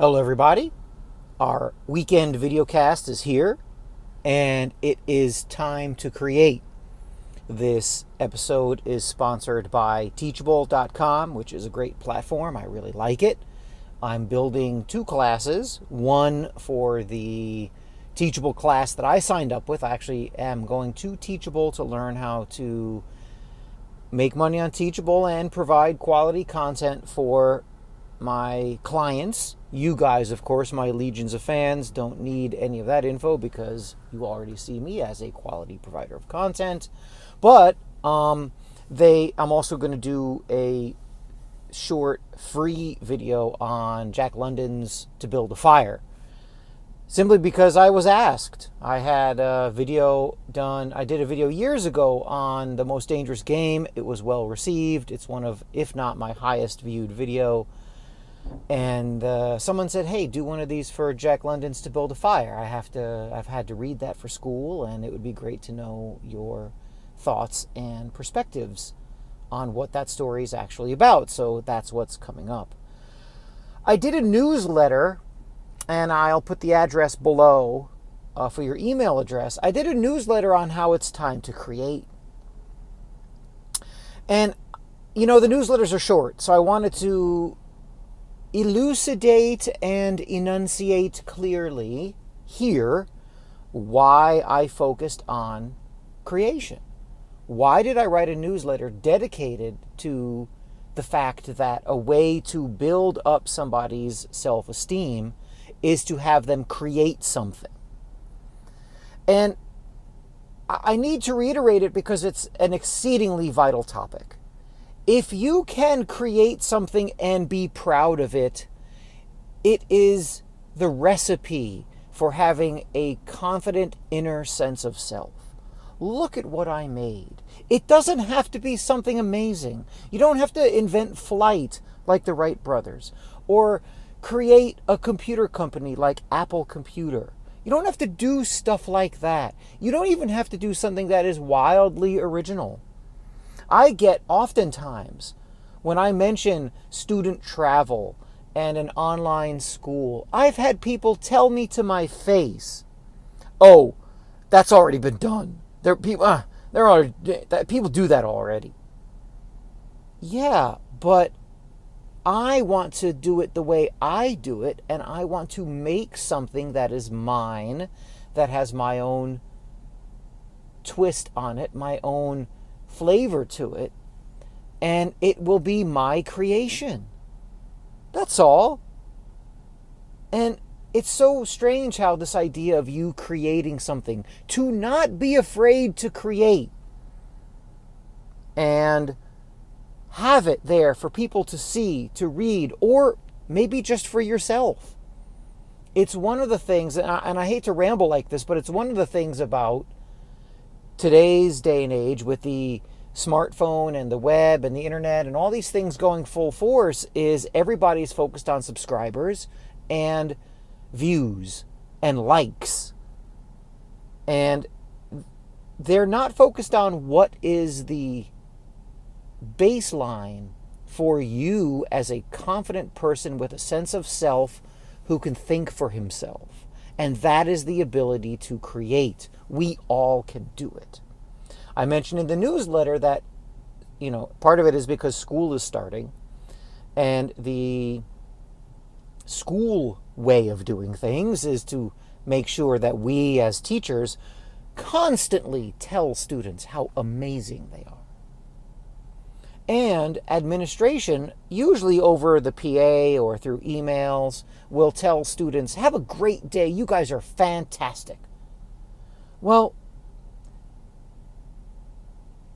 Hello, everybody. Our weekend video cast is here, and it is time to create. This episode is sponsored by Teachable.com, which is a great platform. I really like it. I'm building two classes, one for the Teachable class that I signed up with. I actually am going to Teachable to learn how to make money on Teachable and provide quality content for my clients. You guys, of course, my legions of fans, don't need any of that info because you already see me as a quality provider of content. But I'm also going to do a short free video on Jack London's To Build a Fire. Simply because I was asked. I had a video done. I did a video years ago on The Most Dangerous Game. It was well received. It's one of, if not my highest viewed video. And someone said, hey, do one of these for Jack London's To Build a Fire. I've had to read that for school, and it would be great to know your thoughts and perspectives on what that story is actually about. So that's what's coming up. I did a newsletter, and I'll put the address below for your email address. I did a newsletter on how it's time to create. And, the newsletters are short, so I wanted to elucidate and enunciate clearly here why I focused on creation. Why did I write a newsletter dedicated to the fact that a way to build up somebody's self-esteem is to have them create something? And I need to reiterate it because it's an exceedingly vital topic. If you can create something and be proud of it, it is the recipe for having a confident inner sense of self. Look at what I made. It doesn't have to be something amazing. You don't have to invent flight like the Wright brothers or create a computer company like Apple Computer. You don't have to do stuff like that. You don't even have to do something that is wildly original. I get oftentimes when I mention student travel and an online school, I've had people tell me to my face, "Oh, that's already been done. People do that already." Yeah, but I want to do it the way I do it, and I want to make something that is mine, that has my own twist on it, my own flavor to it, and it will be my creation. That's all. And it's so strange how this idea of you creating something, to not be afraid to create and have it there for people to see, to read, or maybe just for yourself. It's one of the things, and I hate to ramble like this, but it's one of the things about today's day and age with the smartphone and the web and the internet and all these things going full force is everybody's focused on subscribers and views and likes. And they're not focused on what is the baseline for you as a confident person with a sense of self who can think for himself. And that is the ability to create. We all can do it. I mentioned in the newsletter that, part of it is because school is starting. And the school way of doing things is to make sure that we as teachers constantly tell students how amazing they are. And administration, usually over the PA or through emails, will tell students, have a great day, you guys are fantastic. Well,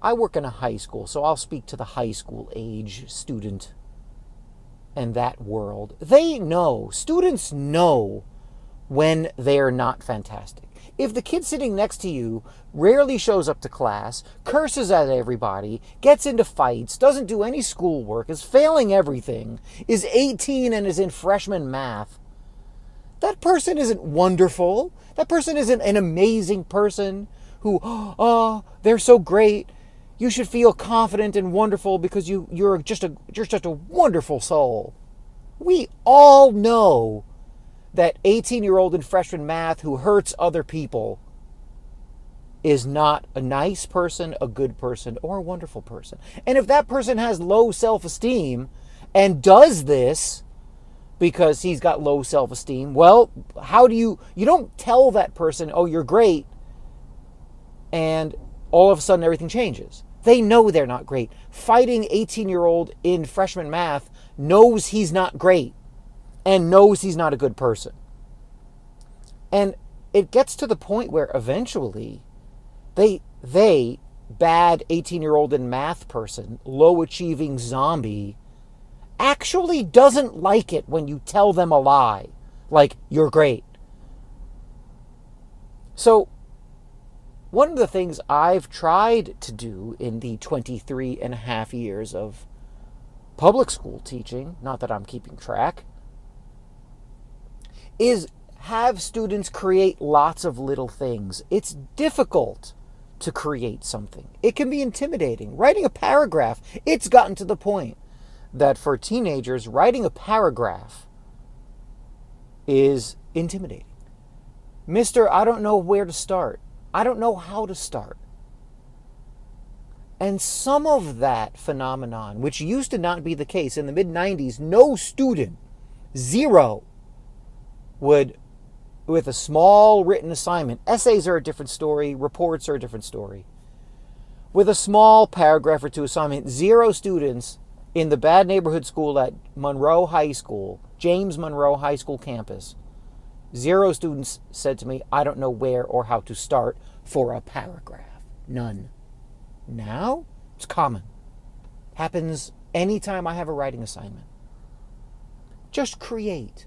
I work in a high school, so I'll speak to the high school age student and that world. Students know when they're not fantastic. If the kid sitting next to you rarely shows up to class, curses at everybody, gets into fights, doesn't do any schoolwork, is failing everything, is 18 and is in freshman math, that person isn't wonderful. That person isn't an amazing person who, they're so great. You should feel confident and wonderful because you're just a wonderful soul. We all know that 18-year-old in freshman math who hurts other people is not a nice person, a good person, or a wonderful person. And if that person has low self-esteem and does this because he's got low self-esteem, well, how do you don't tell that person, oh, you're great, and all of a sudden everything changes. They know they're not great. Fighting 18-year-old in freshman math knows he's not great and knows he's not a good person. And it gets to the point where eventually they bad 18-year-old in math person, low-achieving zombie, actually doesn't like it when you tell them a lie, like, you're great. So, one of the things I've tried to do in the 23 and a half years of public school teaching, not that I'm keeping track, is have students create lots of little things. It's difficult to create something. It can be intimidating. Writing a paragraph, it's gotten to the point that for teenagers, writing a paragraph is intimidating. Mister, I don't know where to start. I don't know how to start. And some of that phenomenon, which used to not be the case in the mid-90s, no student, zero, would, with a small written assignment, essays are a different story, reports are a different story. With a small paragraph or two assignment, zero students in the bad neighborhood school at Monroe High School, James Monroe High School campus, zero students said to me, I don't know where or how to start for a paragraph. None. Now, it's common. Happens anytime I have a writing assignment. Just create.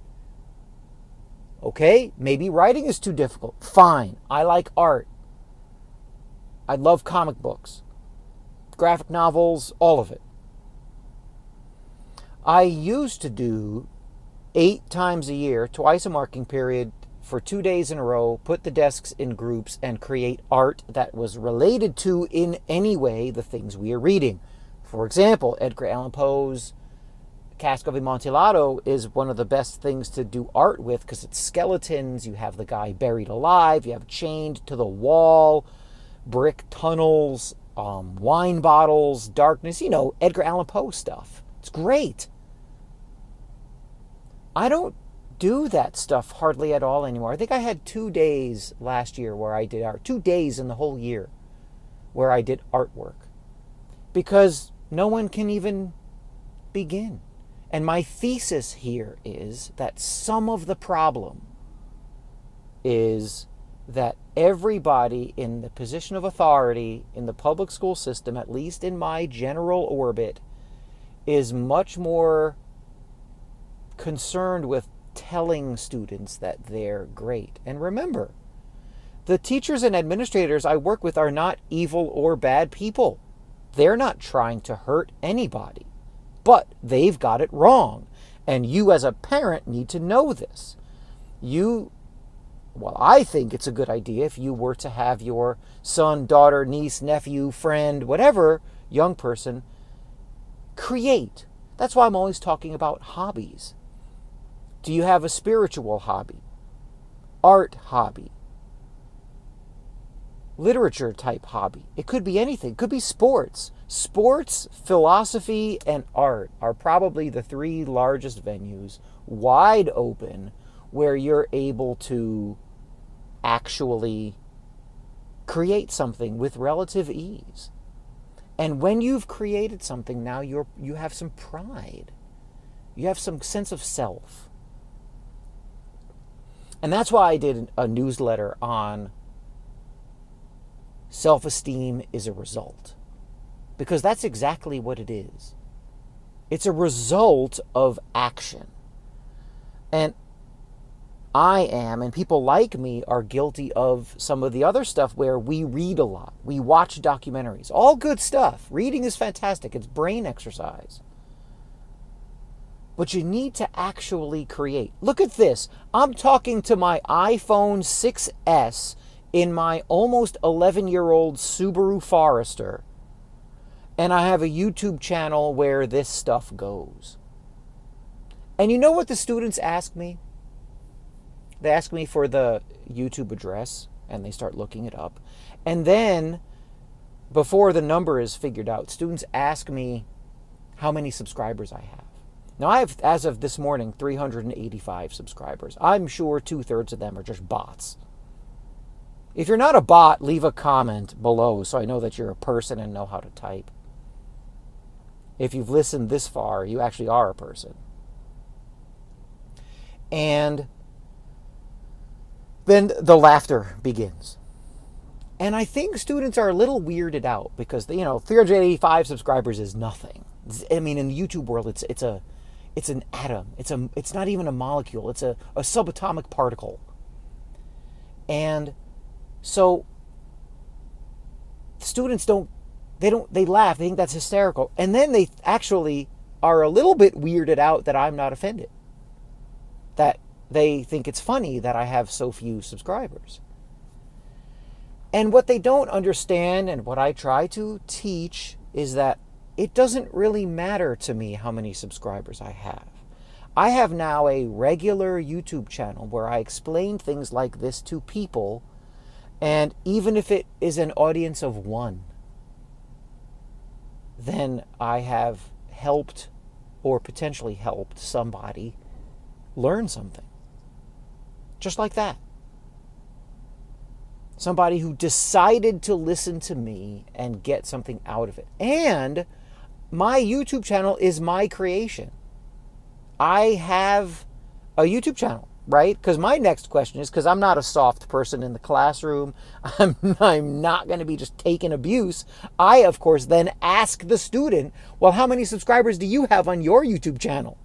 Okay, maybe writing is too difficult. Fine. I like art. I love comic books, graphic novels, all of it. I used to do 8 times a year, twice a marking period, for 2 days in a row, put the desks in groups and create art that was related to, in any way, the things we are reading. For example, Edgar Allan Poe's Cask of Amontillado is one of the best things to do art with because it's skeletons, you have the guy buried alive, you have chained to the wall, brick tunnels, wine bottles, darkness, Edgar Allan Poe stuff. It's great. I don't do that stuff hardly at all anymore. I think I had 2 days last year where I did art. 2 days in the whole year where I did artwork. Because no one can even begin. And my thesis here is that some of the problem is that everybody in the position of authority in the public school system, at least in my general orbit, is much more concerned with telling students that they're great. And remember, the teachers and administrators I work with are not evil or bad people. They're not trying to hurt anybody, but they've got it wrong. And you as a parent need to know this. I think it's a good idea if you were to have your son, daughter, niece, nephew, friend, whatever, young person, create. That's why I'm always talking about hobbies. Do you have a spiritual hobby? Art hobby? Literature type hobby? It could be anything. It could be sports. Sports, philosophy, and art are probably the 3 largest venues, wide open, where you're able to actually create something with relative ease. And when you've created something, now you have some pride. You have some sense of self. And that's why I did a newsletter on self-esteem is a result. Because that's exactly what it is. It's a result of action. And I am, and people like me are guilty of some of the other stuff where we read a lot. We watch documentaries. All good stuff. Reading is fantastic. It's brain exercise. But you need to actually create. Look at this. I'm talking to my iPhone 6S in my almost 11-year-old Subaru Forester. And I have a YouTube channel where this stuff goes. And you know what the students ask me? They ask me for the YouTube address, and they start looking it up. And then, before the number is figured out, students ask me how many subscribers I have. Now, I have, as of this morning, 385 subscribers. I'm sure 2/3 of them are just bots. If you're not a bot, leave a comment below so I know that you're a person and know how to type. If you've listened this far, you actually are a person. And then the laughter begins. And I think students are a little weirded out because, 385 subscribers is nothing. I mean, in the YouTube world, it's an atom. It's not even a molecule. It's a subatomic particle. And so students they laugh. They think that's hysterical. And then they actually are a little bit weirded out that I'm not offended. That they think it's funny that I have so few subscribers. And what they don't understand, and what I try to teach, is that it doesn't really matter to me how many subscribers I have. I have now a regular YouTube channel where I explain things like this to people, and even if it is an audience of one, then I have helped or potentially helped somebody learn something. Just like that. Somebody who decided to listen to me and get something out of it. And my YouTube channel is my creation. I have a YouTube channel, right? Because my next question is, because I'm not a soft person in the classroom, I'm not going to be just taking abuse. I, of course, then ask the student, well, how many subscribers do you have on your YouTube channel?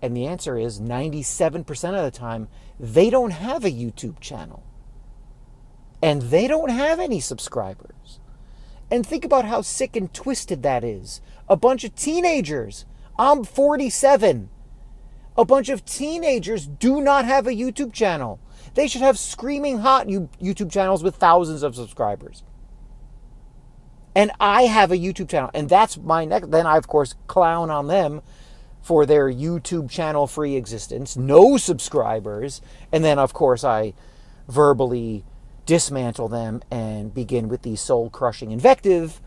And the answer is 97% of the time, they don't have a YouTube channel. And they don't have any subscribers. And think about how sick and twisted that is. A bunch of teenagers. I'm 47. A bunch of teenagers do not have a YouTube channel. They should have screaming hot YouTube channels with thousands of subscribers. And I have a YouTube channel. And that's my next. Then I, of course, clown on them for their YouTube channel free existence, no subscribers, and then of course I verbally dismantle them and begin with the soul-crushing invective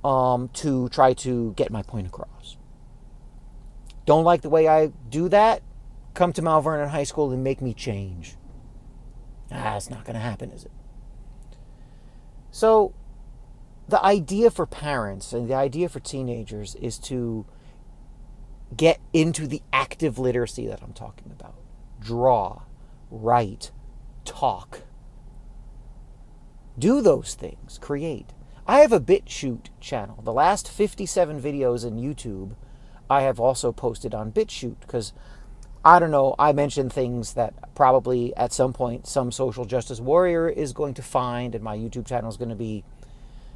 to try to get my point across. Don't like the way I do that? Come to Mount Vernon High School and make me change. It's not going to happen, is it? So the idea for parents and the idea for teenagers is to get into the active literacy that I'm talking about. Draw, write, talk. Do those things. Create. I have a BitChute channel. The last 57 videos in YouTube, I have also posted on BitChute because, I don't know, I mentioned things that probably at some point some social justice warrior is going to find, and my YouTube channel is going to be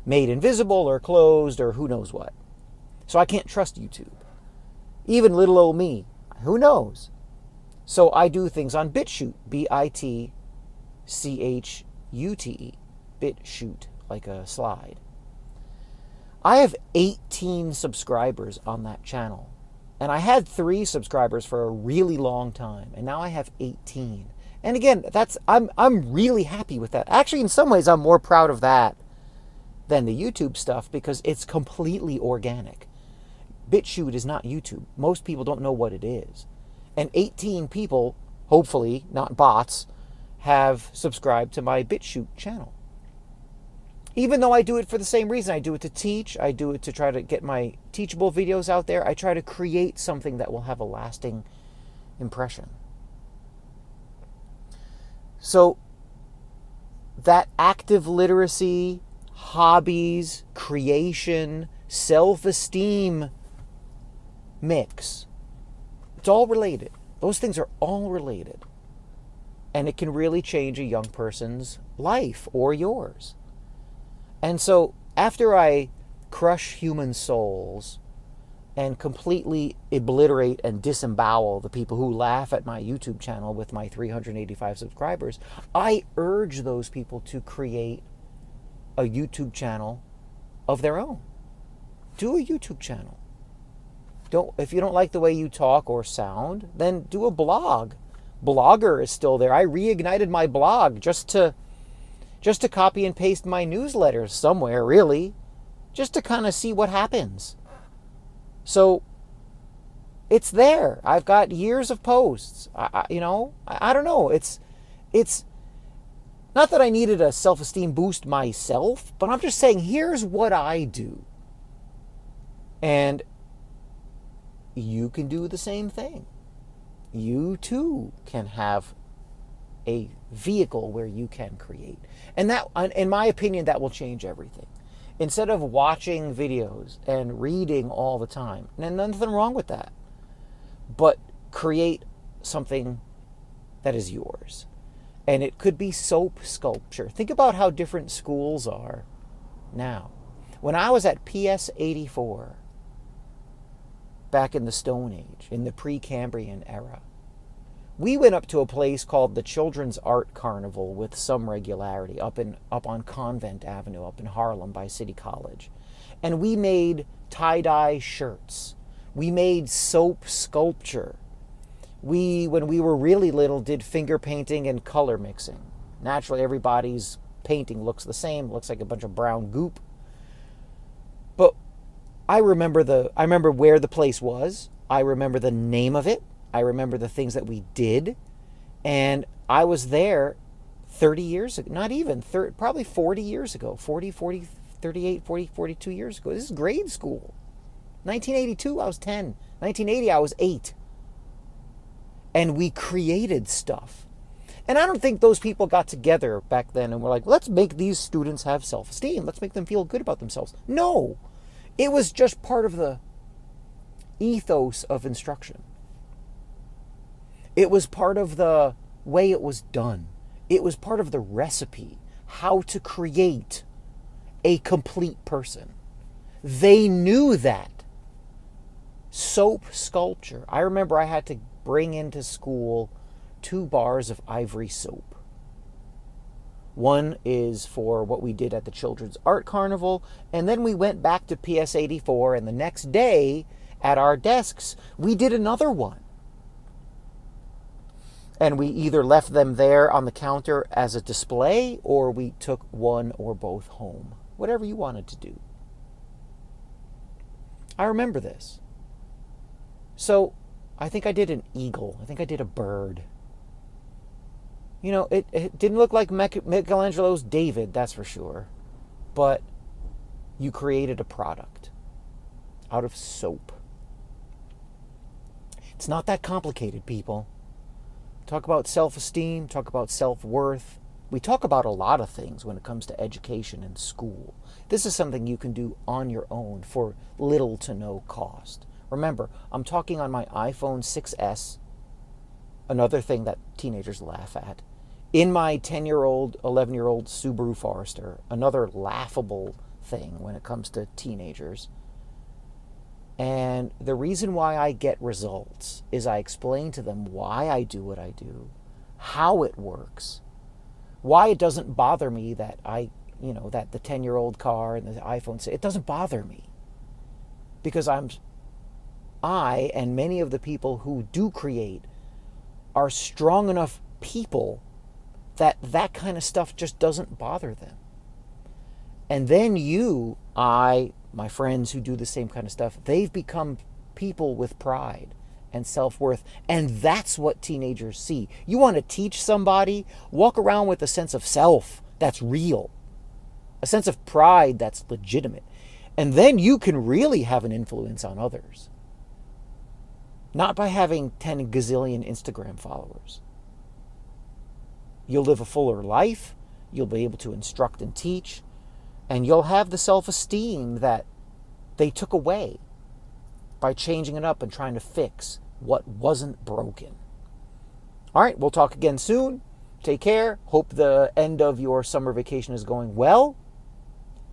made invisible or closed or who knows what. So I can't trust YouTube. Even little old me. Who knows? So I do things on BitChute. BitChute. BitChute. Like a slide. I have 18 subscribers on that channel. And I had 3 subscribers for a really long time. And now I have 18. And again, I'm really happy with that. Actually, in some ways, I'm more proud of that than the YouTube stuff because it's completely organic. BitChute is not YouTube. Most people don't know what it is. And 18 people, hopefully, not bots, have subscribed to my BitChute channel. Even though I do it for the same reason. I do it to teach. I do it to try to get my teachable videos out there. I try to create something that will have a lasting impression. So that active literacy, hobbies, creation, self-esteem mix, it's all related. Those things are all related. And it can really change a young person's life or yours. And so after I crush human souls and completely obliterate and disembowel the people who laugh at my YouTube channel with my 385 subscribers, I urge those people to create a YouTube channel of their own. Do a YouTube channel. If you don't like the way you talk or sound, then do a blog. Blogger is still there. I reignited my blog just to copy and paste my newsletters somewhere, really, just to kind of see what happens. So it's there. I've got years of posts. I don't know. It's not that I needed a self-esteem boost myself, but I'm just saying, here's what I do. And you can do the same thing. You too can have a vehicle where you can create. And that, in my opinion, that will change everything. Instead of watching videos and reading all the time, and nothing wrong with that, but create something that is yours. And it could be soap sculpture. Think about how different schools are now. When I was at PS 84, back in the Stone Age, in the Precambrian era, we went up to a place called the Children's Art Carnival with some regularity up on Convent Avenue, up in Harlem by City College. And we made tie-dye shirts. We made soap sculpture. When we were really little, did finger painting and color mixing. Naturally, everybody's painting looks the same, looks like a bunch of brown goop. But I remember where the place was. I remember the name of it. I remember the things that we did. And I was there 30 years ago, not even, probably 40 years ago, 38, 42 years ago. This is grade school. 1982, I was 10. 1980, I was 8. And we created stuff. And I don't think those people got together back then and were like, let's make these students have self-esteem. Let's make them feel good about themselves. No. It was just part of the ethos of instruction. It was part of the way it was done. It was part of the recipe, how to create a complete person. They knew that. Soap sculpture. I remember I had to bring into school 2 bars of ivory soap. One is for what we did at the Children's Art Carnival, and then we went back to PS 84, and the next day at our desks, we did another one. And we either left them there on the counter as a display, or we took one or both home. Whatever you wanted to do. I remember this. So, I think I did an eagle. I think I did a bird. You know, it didn't look like Michelangelo's David, that's for sure. But you created a product out of soap. It's not that complicated, people. Talk about self-esteem, talk about self-worth. We talk about a lot of things when it comes to education and school. This is something you can do on your own for little to no cost. Remember, I'm talking on my iPhone 6S, another thing that teenagers laugh at, in my 10-year-old, 11-year-old Subaru Forester, another laughable thing when it comes to teenagers. And the reason why I get results is I explain to them why I do what I do, how it works, why it doesn't bother me that that the 10-year-old car and the iPhone, it doesn't bother me. Because I and many of the people who do create are strong enough people that kind of stuff just doesn't bother them. And then my friends who do the same kind of stuff, they've become people with pride and self-worth. And that's what teenagers see. You want to teach somebody, walk around with a sense of self that's real, a sense of pride that's legitimate. And then you can really have an influence on others. Not by having 10 gazillion Instagram followers. You'll live a fuller life, you'll be able to instruct and teach, and you'll have the self-esteem that they took away by changing it up and trying to fix what wasn't broken. All right, we'll talk again soon. Take care. Hope the end of your summer vacation is going well.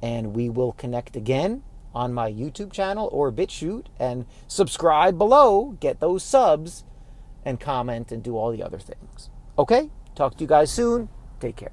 And we will connect again on my YouTube channel or BitChute. And subscribe below. Get those subs. And comment and do all the other things. Okay? Talk to you guys soon. Take care.